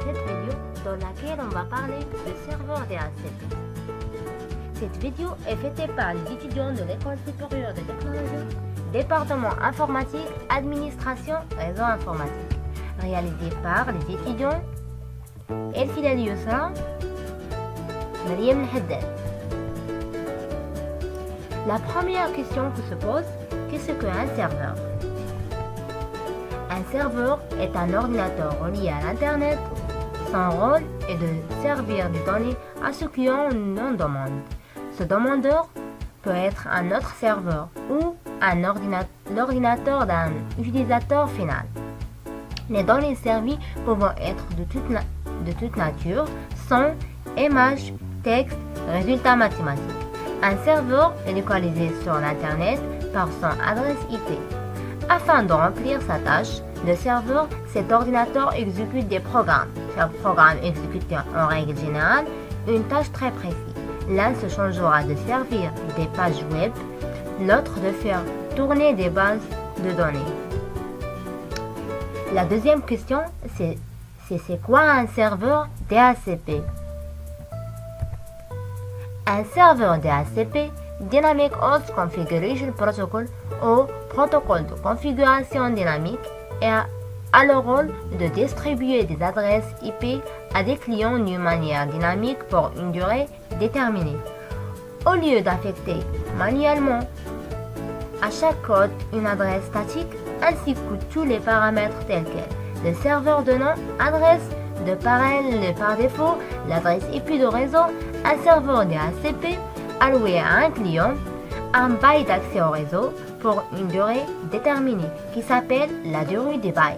cette vidéo dans laquelle on va parler de serveurs DHCP. Cette vidéo est faite par les étudiants de l'École supérieure de technologie, département informatique, administration, réseau informatique, réalisée par les étudiants Elfida Yousra, Mariam Haddad. La première question qui se pose, qu'est-ce qu'un serveur? Un serveur est un ordinateur relié à l'Internet. Son rôle est de servir des données à ce client en demande. Ce demandeur peut être un autre serveur ou l'ordinateur d'un utilisateur final. Les données servies peuvent être de toute nature, son, images, texte, résultats mathématiques. Un serveur est localisé sur l'Internet par son adresse IP. Afin de remplir sa tâche, le serveur, cet ordinateur exécute des programmes. Chaque programme exécute en règle générale une tâche très précise. L'un se chargera de servir des pages web, l'autre de faire tourner des bases de données. La deuxième question, c'est quoi un serveur DHCP? Un serveur DHCP, Dynamic Host Configuration Protocol, ou protocole de configuration dynamique, a le rôle de distribuer des adresses IP à des clients d'une manière dynamique pour une durée déterminée. Au lieu d'affecter manuellement à chaque code une adresse statique ainsi que tous les paramètres tels que le serveur de nom, adresse de parallèle par défaut, l'adresse IP de réseau, un serveur DHCP alloué à un client, un bail d'accès au réseau pour une durée déterminée qui s'appelle la durée du bail.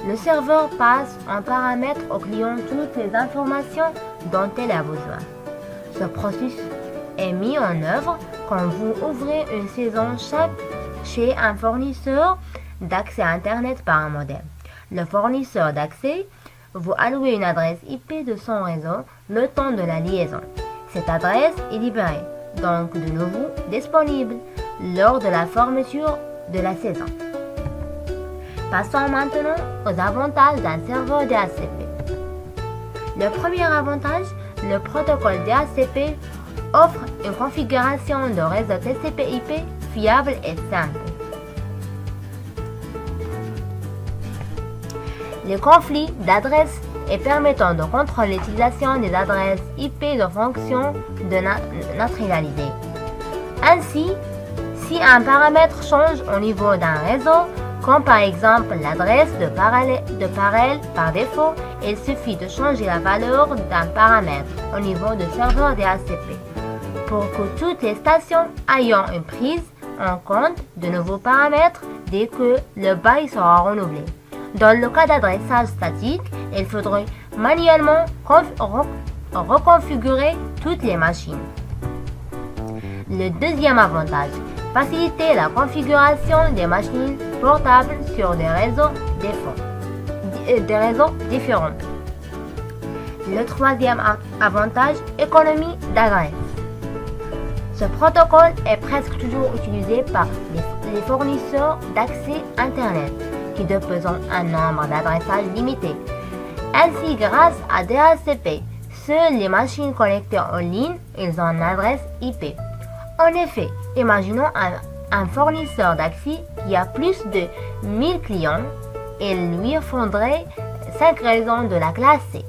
Le serveur passe en paramètre au client toutes les informations dont il a besoin. Ce processus est mis en œuvre quand vous ouvrez une saison chez un fournisseur d'accès à Internet par un modem. Le fournisseur d'accès vous alloue une adresse IP de son réseau le temps de la liaison. Cette adresse est libérée, donc de nouveau disponible lors de la fermeture de la saison. Passons maintenant aux avantages d'un serveur DHCP. Le premier avantage, le protocole DHCP offre une configuration de réseau TCP/IP fiable et simple. Les conflits d'adresses et permettant de contrôler l'utilisation des adresses IP de fonction de neutralité. Ainsi, si un paramètre change au niveau d'un réseau, comme par exemple l'adresse de parallèle par défaut, il suffit de changer la valeur d'un paramètre au niveau du serveur DHCP pour que toutes les stations aient une prise en compte de nouveaux paramètres dès que le bail sera renouvelé. Dans le cas d'adressage statique, il faudrait manuellement reconfigurer toutes les machines. Le deuxième avantage, faciliter la configuration des machines portables sur des réseaux différents. Le troisième avantage, économie d'adresse. Ce protocole est presque toujours utilisé par les fournisseurs d'accès Internet qui disposent un nombre d'adressages limité. Ainsi, grâce à DHCP, seules les machines connectées en ligne ont une adresse IP. En effet, imaginons un fournisseur d'accès qui a plus de 1000 clients et lui faudrait 5 réseaux de la classe C.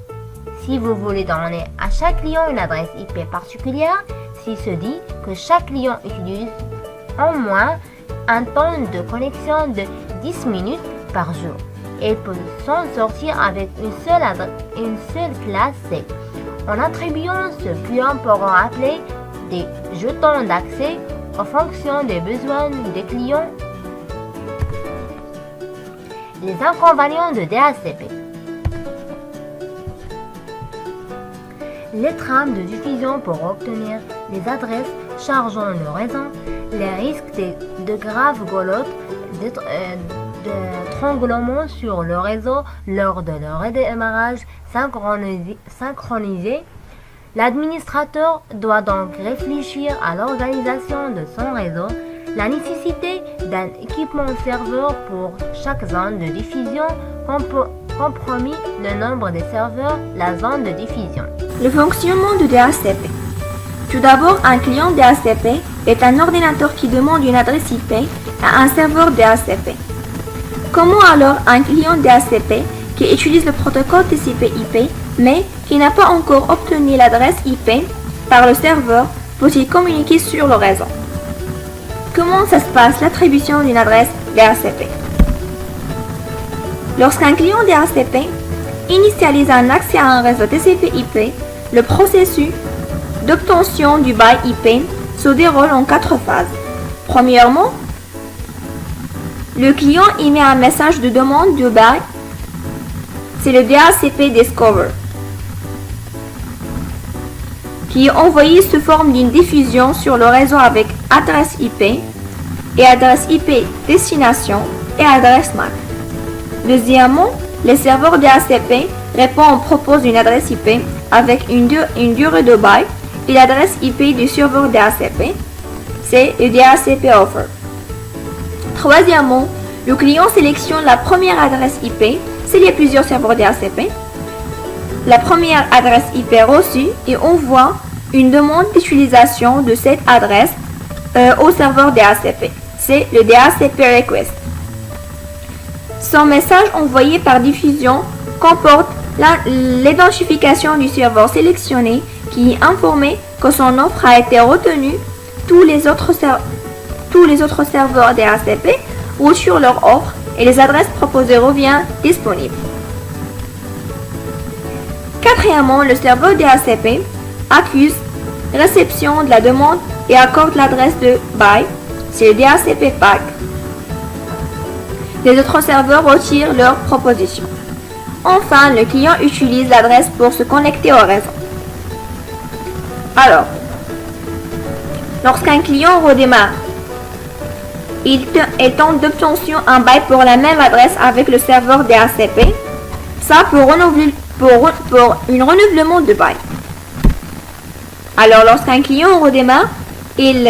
Si vous voulez donner à chaque client une adresse IP particulière, s'il se dit que chaque client utilise au moins un temps de connexion de 10 minutes par jour, il peut s'en sortir avec une seule classe C. En attribuant ce client pourra appeler des jetons d'accès en fonction des besoins des clients. Les inconvénients de DHCP. Les trames de diffusion pour obtenir les adresses chargeant le réseau, les risques de graves goulottes d'étranglement sur le réseau lors de leur redémarrage synchronisé. L'administrateur doit donc réfléchir à l'organisation de son réseau, la nécessité d'un équipement serveur pour chaque zone de diffusion compromis le nombre des serveurs, la zone de diffusion. Le fonctionnement de DHCP. Tout d'abord, un client DHCP est un ordinateur qui demande une adresse IP à un serveur DHCP. Comment alors un client DHCP qui utilise le protocole TCP/IP mais qui n'a pas encore obtenu l'adresse IP par le serveur peut-il communiquer sur le réseau? Comment ça se passe l'attribution d'une adresse DHCP? Lorsqu'un client DHCP initialise un accès à un réseau TCP/IP, le processus d'obtention du bail IP se déroule en 4 phases. Premièrement, le client émet un message de demande de bail, c'est le DHCP Discover, qui est envoyé sous forme d'une diffusion sur le réseau avec adresse IP et adresse IP destination et adresse MAC. Deuxièmement, le serveur DHCP répond en propose une adresse IP avec une durée de bail et l'adresse IP du serveur DHCP, c'est le DHCP Offer. Troisièmement, le client sélectionne la première adresse IP s'il y a plusieurs serveurs DHCP, la première adresse IP reçue et envoie une demande d'utilisation de cette adresse au serveur DHCP, c'est le DHCP Request. Son message envoyé par diffusion comporte l'identification du serveur sélectionné qui est informé que son offre a été retenue. Tous les autres serveurs DHCP reçurent leur offre et les adresses proposées reviennent disponibles. Quatrièmement, le serveur DHCP accuse réception de la demande et accorde l'adresse de bail, c'est le DHCP PAC. Les autres serveurs retirent leur proposition. Enfin, le client utilise l'adresse pour se connecter au réseau. Alors, lorsqu'un client redémarre, il tente d'obtenir un bail pour la même adresse avec le serveur DHCP, ça pour un renouvellement de bail. Alors, lorsqu'un client redémarre, il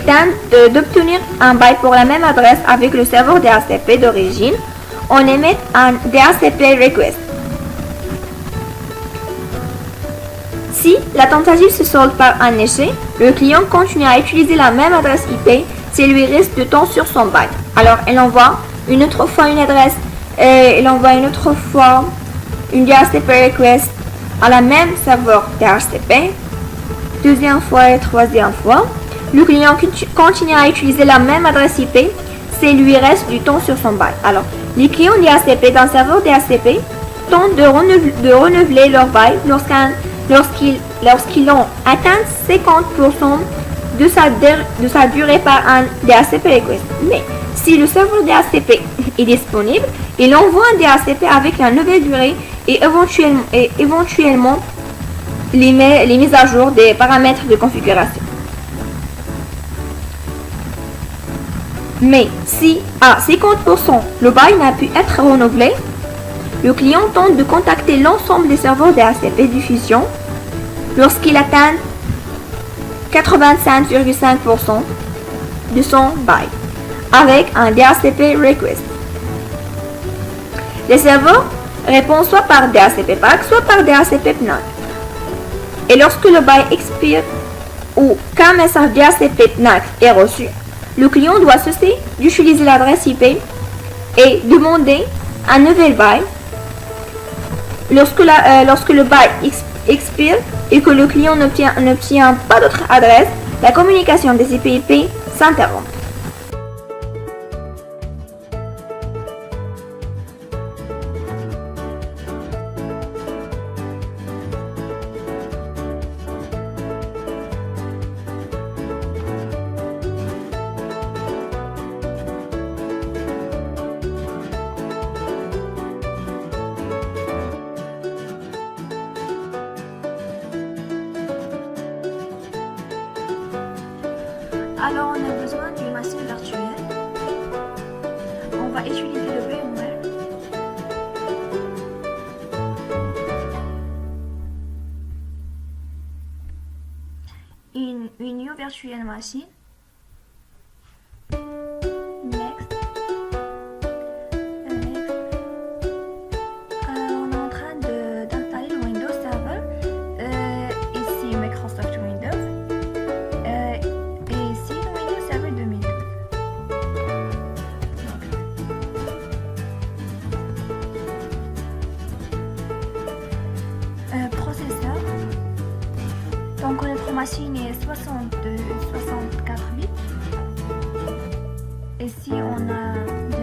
tente d'obtenir un bail pour la même adresse avec le serveur DHCP d'origine, on émet un DHCP Request. Si la tentative se solde par un échec, le client continue à utiliser la même adresse IP s'il lui reste du temps sur son bail. Alors, il envoie une autre fois une adresse, une DHCP Request à la même serveur DHCP, deuxième fois et troisième fois. Le client continue à utiliser la même adresse IP s'il lui reste du temps sur son bail. Alors, les clients DHCP d'un serveur DHCP tentent de renouveler leur bail lorsqu'ils ont atteint 50% de sa durée par un DHCP Request. Mais si le serveur DHCP est disponible, il envoie un DHCP avec la nouvelle durée et éventuellement les mises à jour des paramètres de configuration. Mais si à 50% le bail n'a pu être renouvelé, le client tente de contacter l'ensemble des serveurs DHCP diffusion lorsqu'il atteint 85,5% de son bail avec un DHCP Request. Les serveurs répondent soit par DHCP PAC, soit par DHCP PNAC. Et lorsque le bail expire ou qu'un message DHCP PNAC est reçu, le client doit cesser d'utiliser l'adresse IP et demander un nouvel bail. Lorsque le bail expire et que le client n'obtient pas d'autre adresse, la communication des IP s'interrompt. Alors, on a besoin d'une machine virtuelle. On va utiliser le VMware. Une new virtual machine. Next. Donc notre machine est 64 bits. Et si on a 2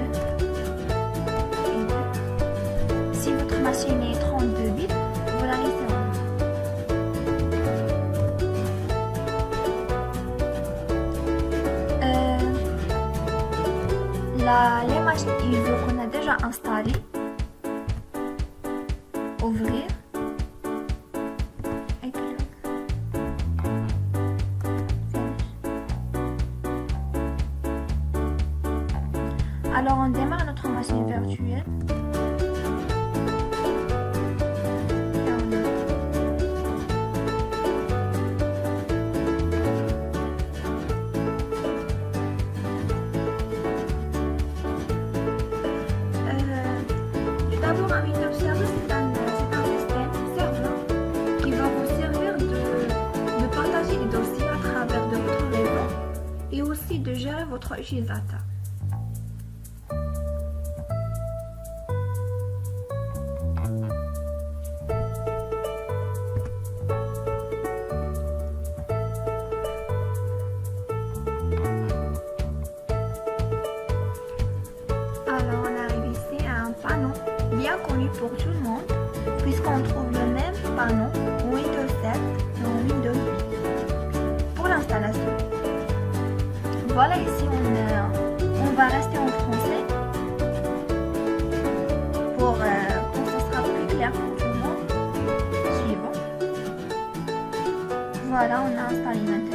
et 2. Si votre machine est 32 bits, vous la laissez en haut. L'image ISO qu'on a déjà installée, ouvrir et cliquer. Alors on démarre notre machine virtuelle. D'abord, un Windows Server, c'est un système serveur qui va vous servir de partager les dossiers à travers de votre réseau et aussi de gérer votre utilisateur. Alors, on arrive ici à un panneau bien connu pour tout le monde, puisqu'on trouve le même panneau Windows 7 et Windows 8 pour l'installation. Voilà, ici on va rester en français pour que ce sera plus clair pour tout le monde. Suivant. Voilà, on a installé maintenant.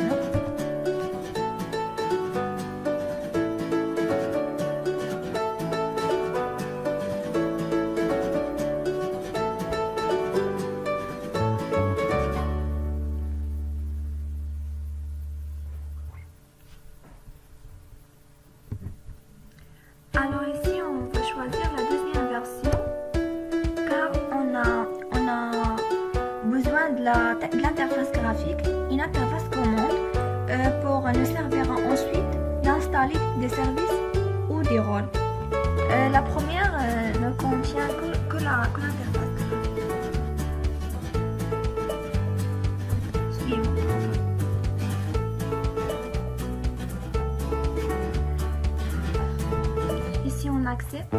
Alors ici, on va choisir la deuxième version car on a besoin de l'interface graphique, une interface commande pour nous servira ensuite d'installer des services ou des rôles. La première ne contient que l'interface graphique. Suivant. Ici on accepte.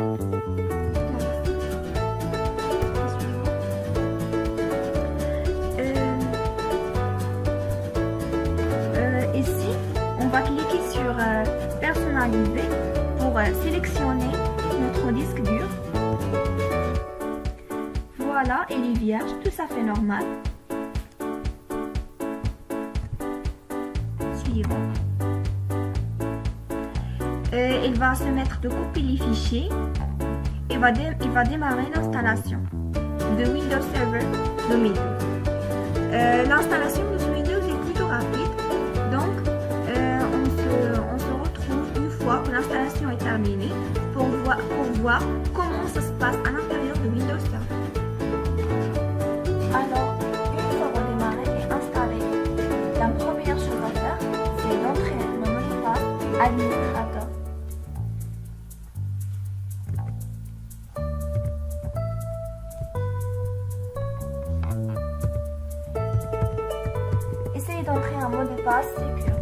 Ici on va cliquer sur personnaliser pour sélectionner notre disque dur. Voilà, il est vierge, tout à fait normal. Suivant. Il va se mettre de copier les fichiers et va démarrer l'installation de Windows Server 2012. L'installation de ce Windows est plutôt rapide, donc on se retrouve une fois que l'installation est terminée pour voir comment ça se passe à l'intérieur de Windows Server. Alors, une fois redémarré et installé, la première chose à faire, c'est d'entrer le mot de passe administrateur. Essayez d'entrer un mot de passe sécure.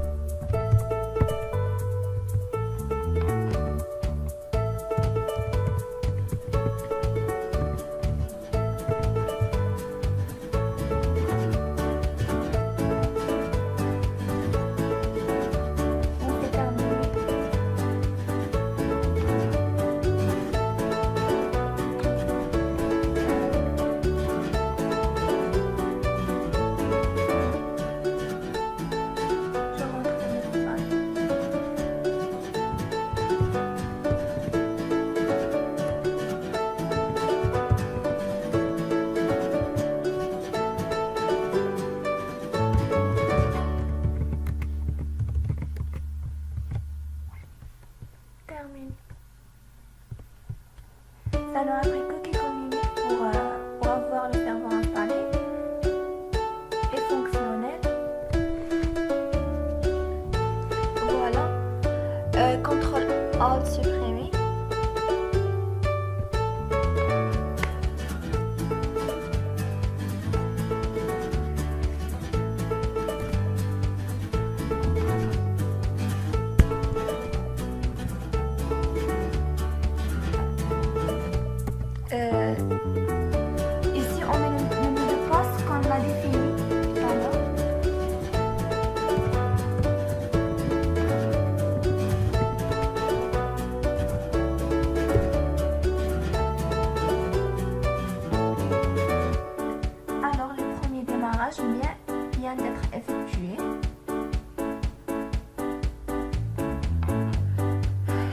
vient d'être effectué.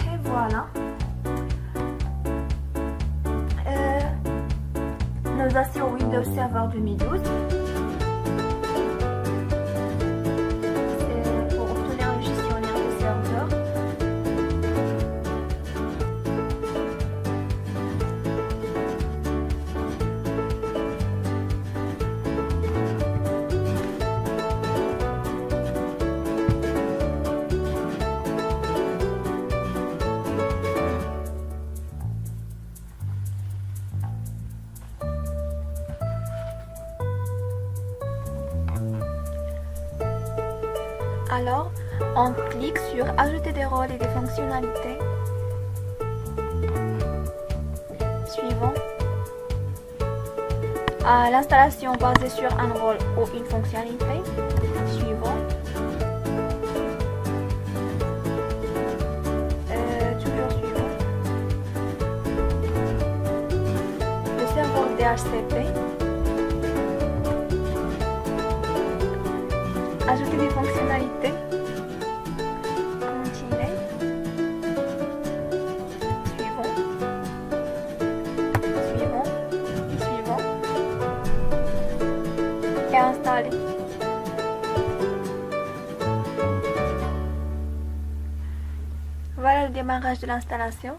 Et voilà. Nous assis au Windows Server 2012. C'est pour obtenir le gestionnaire de serveur. Alors, on clique sur Ajouter des rôles et des fonctionnalités. Suivant. L'installation basée sur un rôle ou une fonctionnalité. Suivant. Toujours suivant. Le serveur DHCP. Ajouter des fonctionnalités. Continuer. Suivant. Suivant. Suivant. Et installer. Voilà le démarrage de l'installation.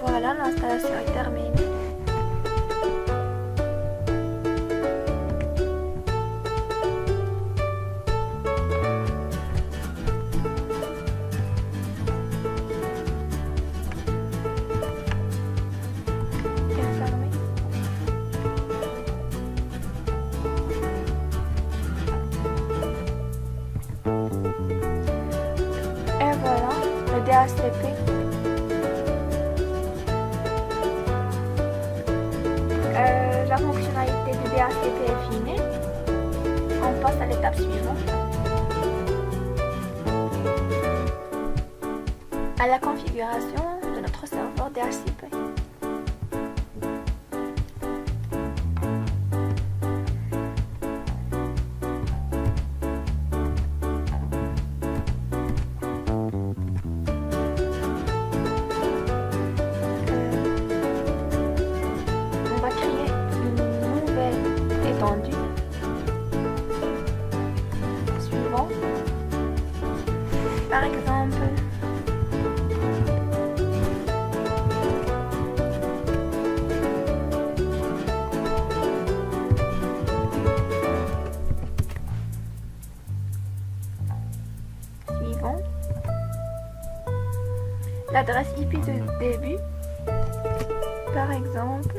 Voilà, l'installation est terminée. Et fermée. Et voilà, le DHCP. La fonctionnalité du DHCP est finie. On passe à l'étape suivante. À la configuration de notre serveur DHCP. On va créer une nouvelle étendue. Suivant. Par exemple, suivant. L'adresse IP de début. Par exemple,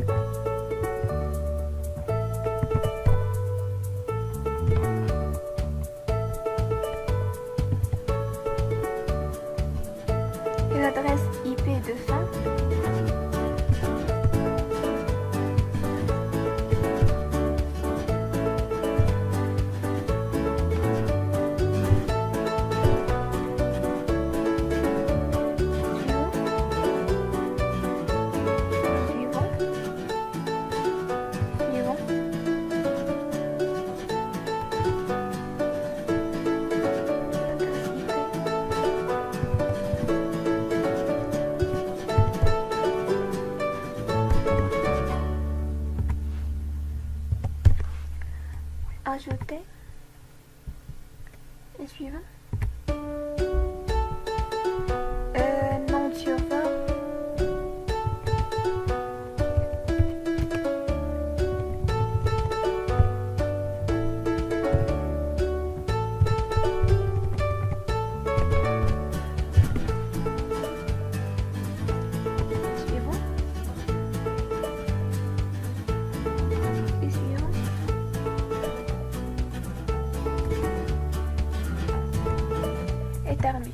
et l'adresse IP de fin. Suivant. Suivant. Ajouter. Et suivant. Nom de serveur. Suivant. Et suivant. Et terminé.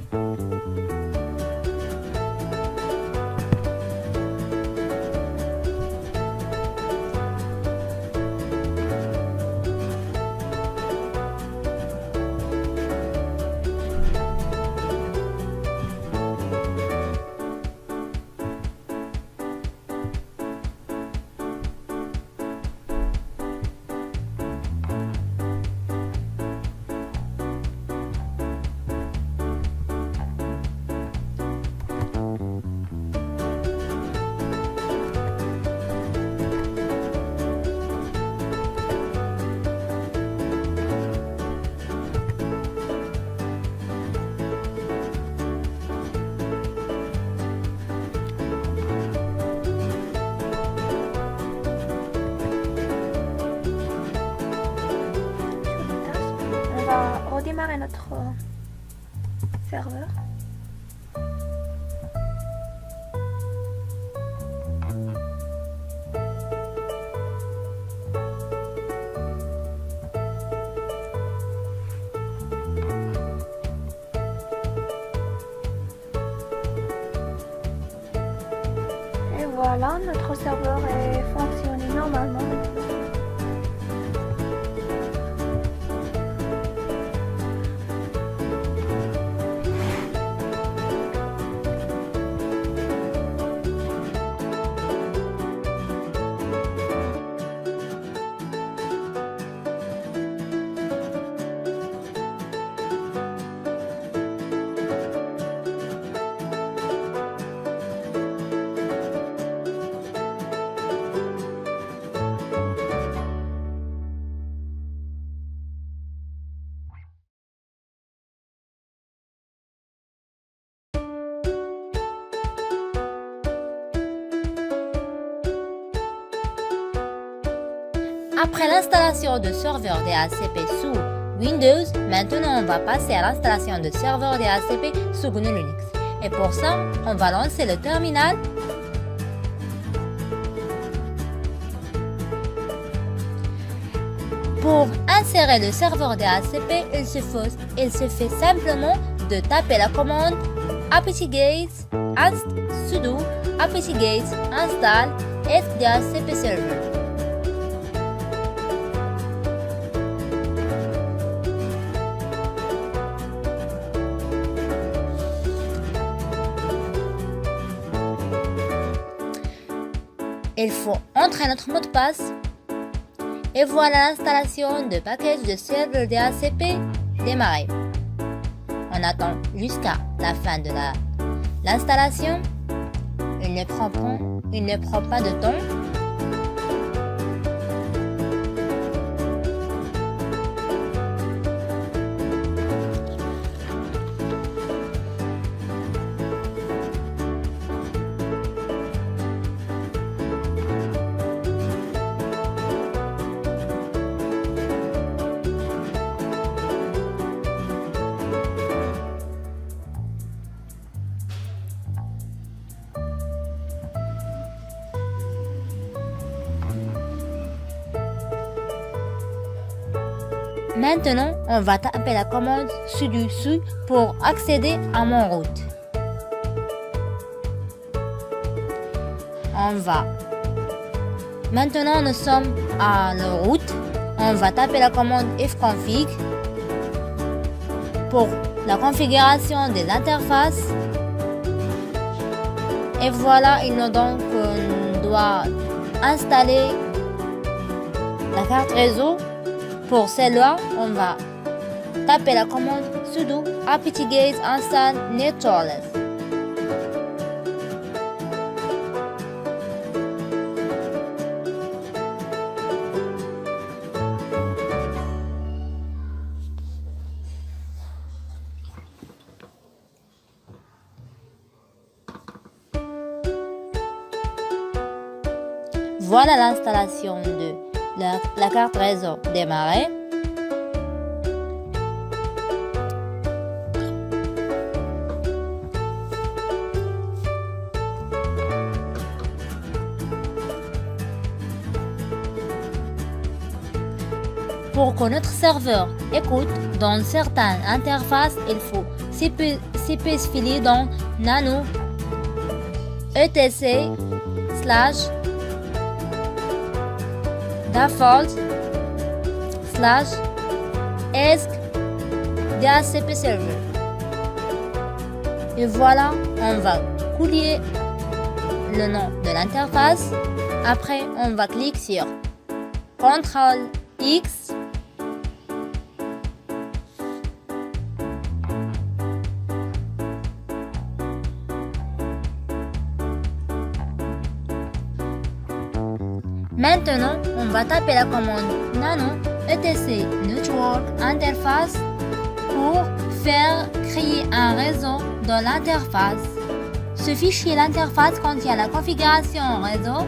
serveur. Et voilà, notre serveur est fonctionné normalement. Après l'installation de serveurs DHCP sous Windows, maintenant on va passer à l'installation de serveurs DHCP sous GNU Linux. Et pour ça, on va lancer le terminal. Pour insérer le serveur DHCP, il se fait simplement de taper la commande apt-get sudo apt-get install DHCP server. Il faut entrer notre mot de passe et voilà l'installation de package de serveur DHCP démarrer. On attend jusqu'à la fin de l'installation. Il ne prend pas de temps. Maintenant, on va taper la commande sudo su pour accéder à mon route. Maintenant, nous sommes à la route. On va taper la commande fconfig pour la configuration des interfaces. Et voilà, il nous donc on doit installer la carte réseau. Pour celle-là, on va taper la commande sudo apt-get install networkless. Voilà l'installation de la carte réseau démarrer. Pour que notre serveur écoute dans certaines interfaces, il faut spécifier dans nano etc / default / ESC DHCP server. Et voilà, on va coller le nom de l'interface. Après, on va cliquer sur CTRL X. Maintenant, on va taper la commande nano etc network interface pour faire créer un réseau dans l'interface. Ce fichier l'interface contient la configuration réseau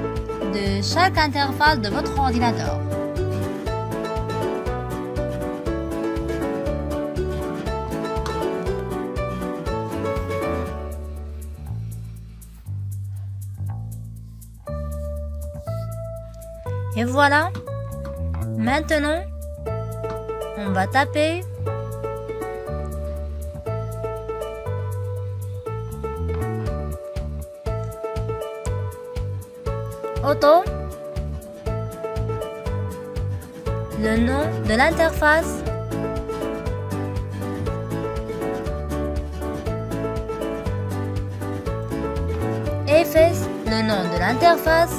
de chaque interface de votre ordinateur. Et voilà. Maintenant, on va taper auto, le nom de l'interface, efface le nom de l'interface,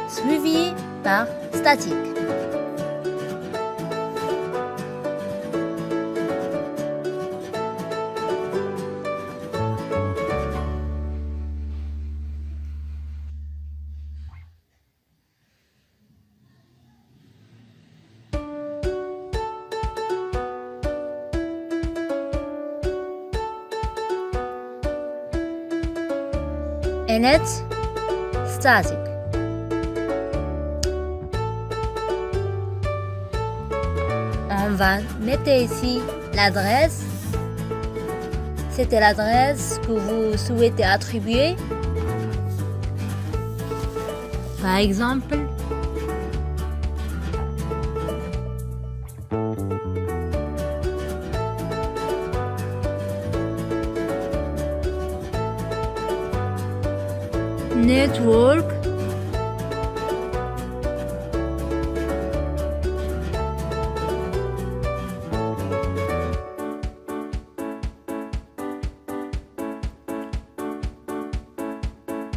suivi par statique. Init static. On va mettre ici l'adresse. C'était l'adresse que vous souhaitez attribuer. Par exemple, network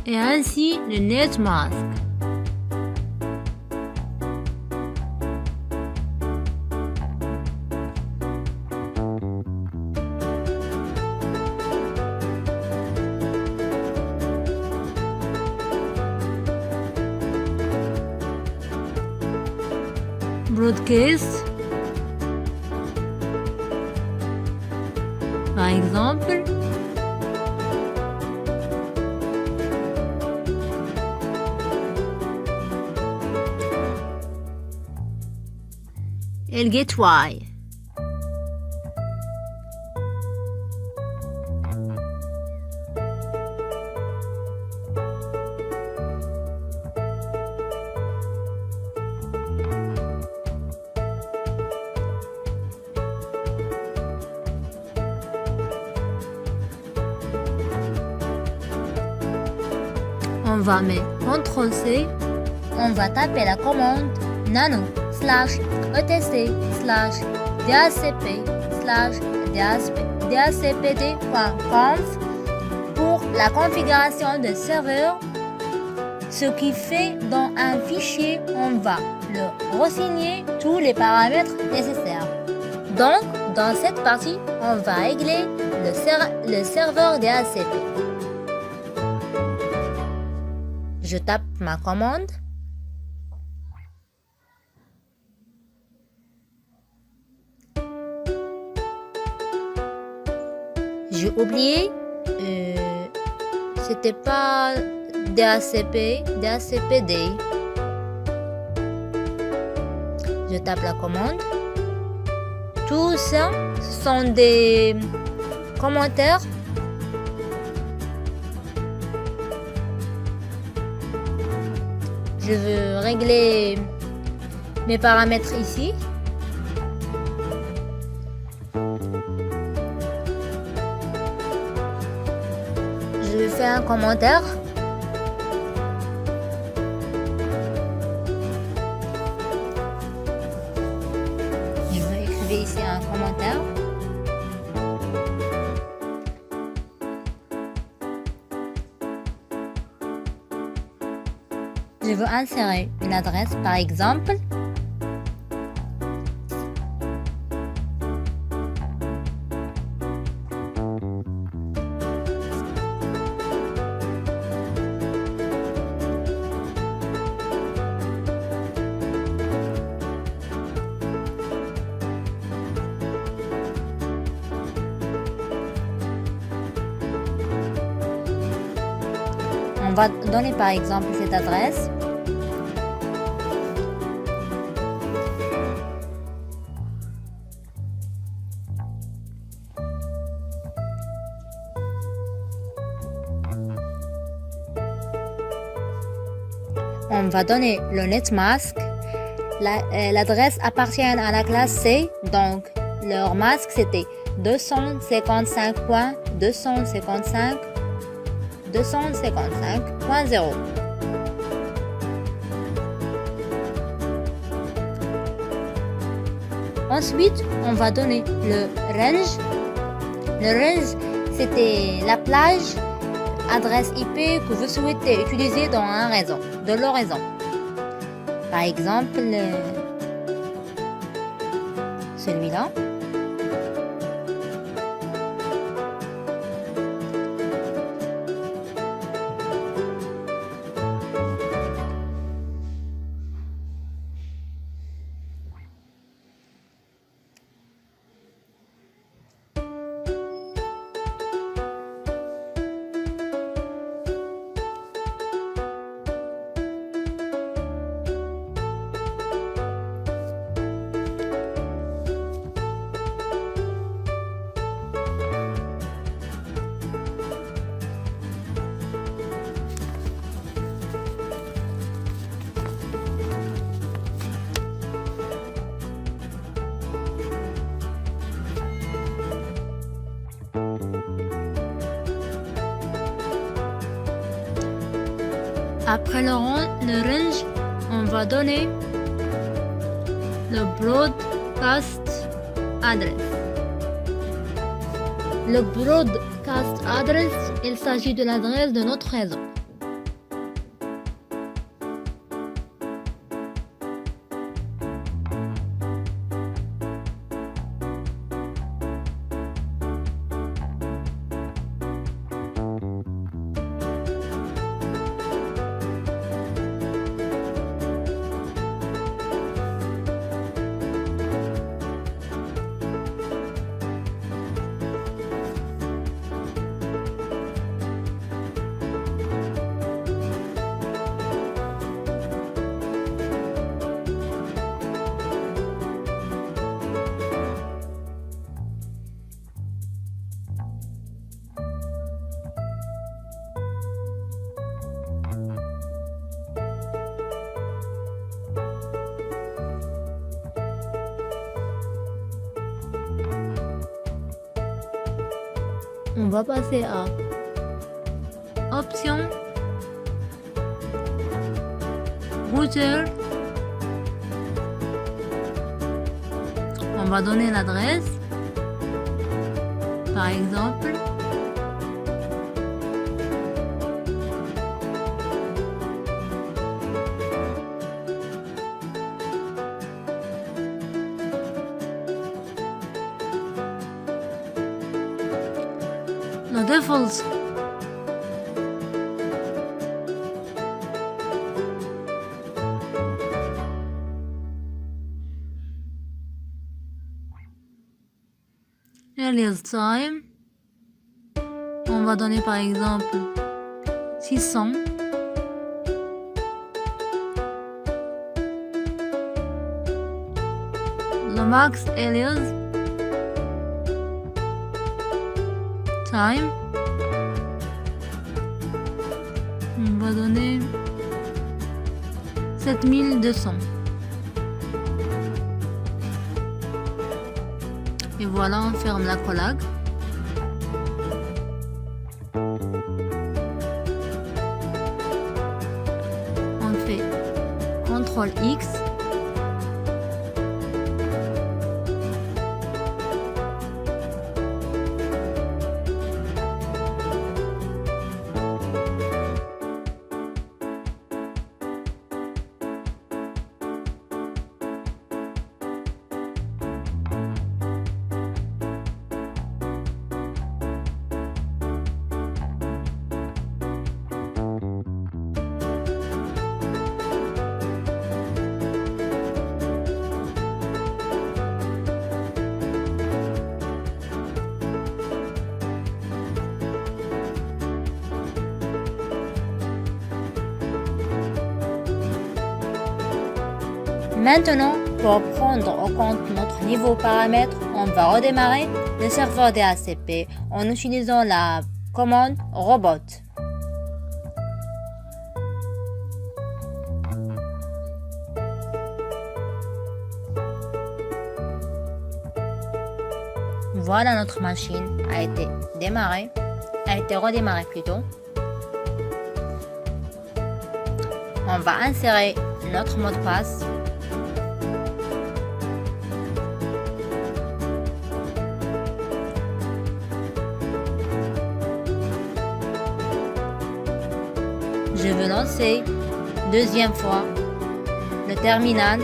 et ainsi le net mask. Broadcast, par exemple, et le gateway. On va mettre CTRL-C, on va taper la commande nano /etc /dacp dacpd.conf pour la configuration de serveur. Ce qui fait dans un fichier, on va le renseigner tous les paramètres nécessaires. Donc, dans cette partie, on va régler le serveur DHCP. Je tape ma commande. J'ai oublié, c'était pas DHCP, DHCPD. Je tape la commande. Tout ça, ce sont des commentaires. Je veux régler mes paramètres ici. Je vais faire un commentaire. Je vais écrire ici un commentaire. Je veux insérer une adresse, par exemple. On va donner par exemple cette adresse. on va donner le netmask. L'adresse appartient à la classe C, donc leur masque c'était 255.255.255.0. Ensuite, on va donner le range. Le range, c'était la plage, adresse IP que vous souhaitez utiliser dans un réseau, de leur réseau. Par exemple, celui-là. Après le range, on va donner le broadcast address. Le broadcast address, il s'agit de l'adresse de notre réseau. On va passer à option routeur. On va donner l'adresse. Par exemple, le default. Earliest time. On va donner par exemple 600. Le max earliest time. On va donner 7200. Et voilà, on ferme la collab. On fait CTRL X. Maintenant, pour prendre en compte notre niveau paramètre, on va redémarrer le serveur DHCP en utilisant la commande robot. Voilà, notre machine a été redémarrée plutôt. On va insérer notre mot de passe. Je veux lancer deuxième fois le terminal.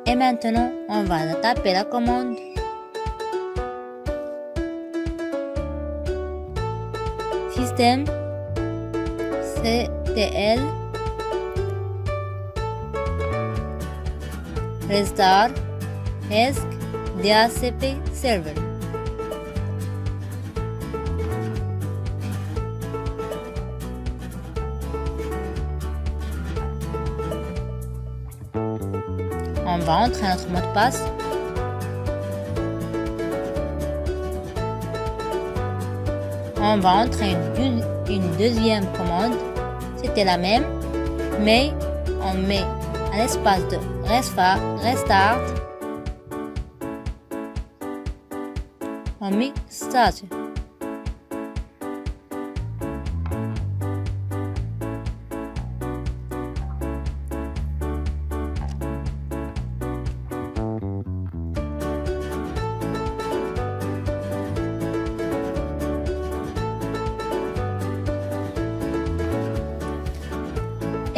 Et maintenant, on va taper la commande système ctl restart ESC DHCP server. On va entrer notre mot de passe. On va entrer une deuxième commande. C'était la même, mais on met un espace de restart. On met start.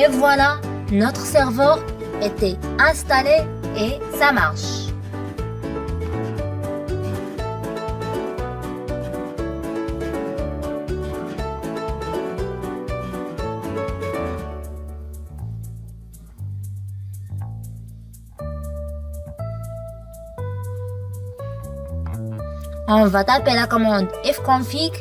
Et voilà, notre serveur était installé et ça marche. On va taper la commande fconfig.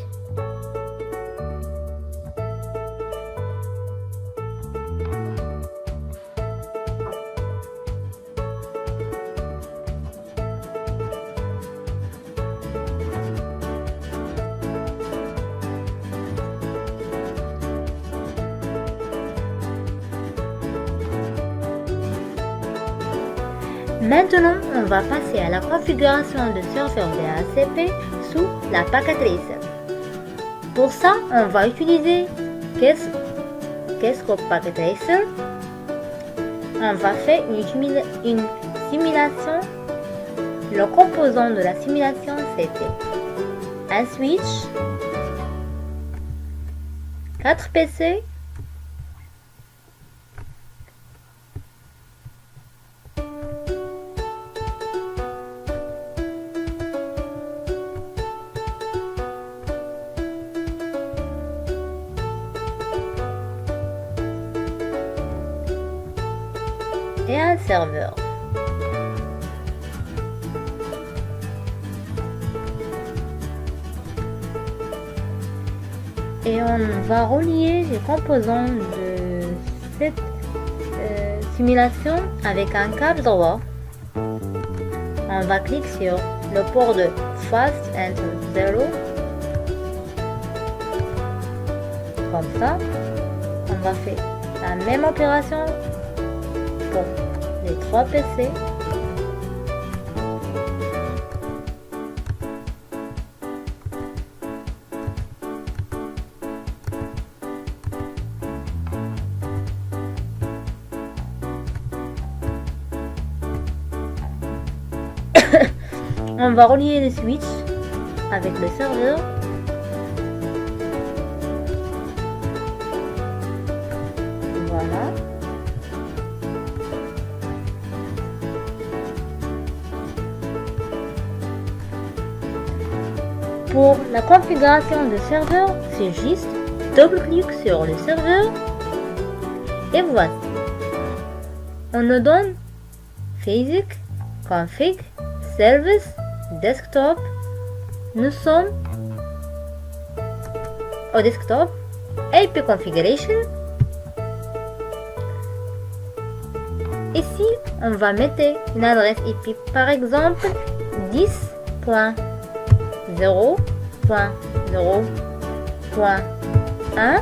Maintenant, on va passer à la configuration de serveur DHCP sous la Packet Tracer. Pour ça, on va utiliser Keyscope Packet Tracer. On va faire une simulation. Le composant de la simulation, c'était un switch, 4 PC, et un serveur. Et on va relier les composants de cette simulation avec un câble droit. On va cliquer sur le port de Fast Enter 0. Comme ça, on va faire la même opération pour les 3 PC. On va relier les switches avec le serveur. Voilà. Pour la configuration de serveur, c'est juste double-clic sur le serveur et voici. On nous donne Basic, Config, Service, Desktop. Nous sommes au desktop IP configuration. Ici, on va mettre une adresse IP, par exemple 10.0.0.1.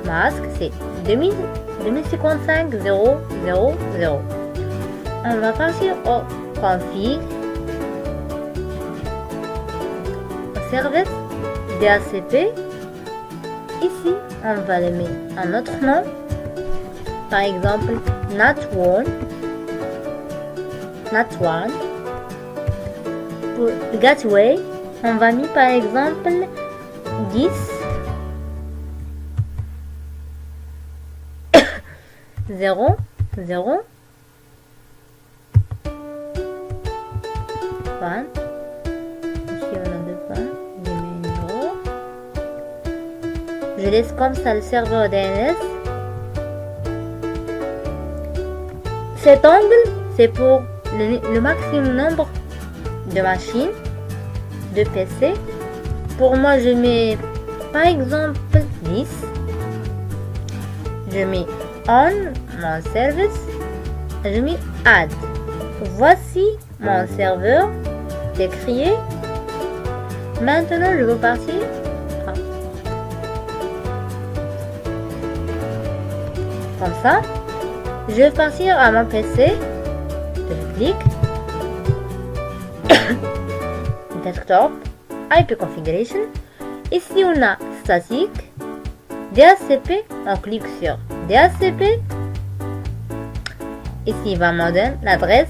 Masque, c'est 2055.0.0.0. On va partir au config, au service DHCP. Ici, on va le mettre un autre nom. Par exemple, NAT1. Pour le gateway, on va mettre par exemple 10. 0, 0, 1. Ici on a deux points, je mets une 0. Je laisse comme ça le serveur DNS. Cet angle, c'est pour le maximum nombre de machines, de PC. Pour moi, je mets par exemple 10. Je mets on mon service. Je mets add. Voici mon serveur décrié. Maintenant, je veux partir. Comme ça. Je vais partir à mon PC. Je clique. Desktop. IP configuration. Ici, on a statique. DHCP. On clique sur DHCP. Ici, va me donner l'adresse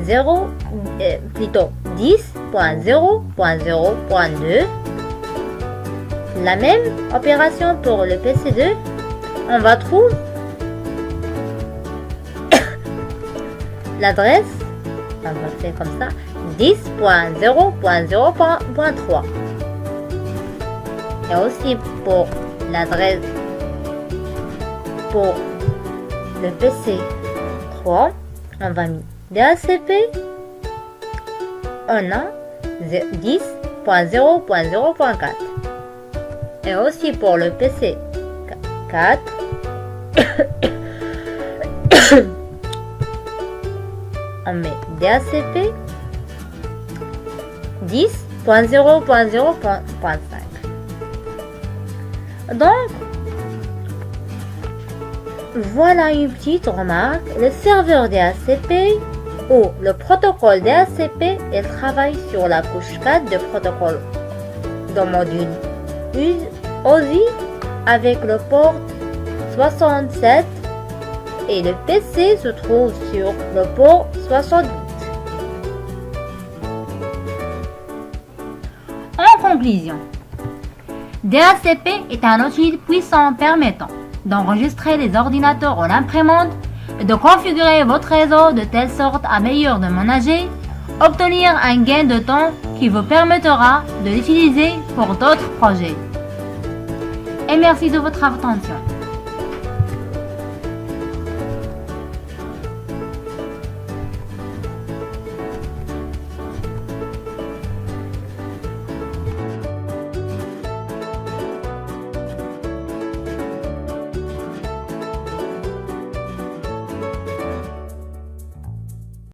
10.0.0.2. La même opération pour le PC2. On va trouver l'adresse, on va faire comme ça, 10.0.0.3. Et aussi pour l'adresse pour le PC 3, on va mettre DHCP, on a 10.0.0.4. Et aussi pour le PC 4, on met DHCP 10.0.0.5. Donc, voilà une petite remarque. Le serveur DHCP ou le protocole DHCP, il travaille sur la couche 4 de protocole de module OSI avec le port 67 et le PC se trouve sur le port 68. En conclusion, DHCP est un outil puissant permettant d'enregistrer les ordinateurs ou l'imprimante et de configurer votre réseau de telle sorte à meilleur de manager, obtenir un gain de temps qui vous permettra de l'utiliser pour d'autres projets. Et merci de votre attention.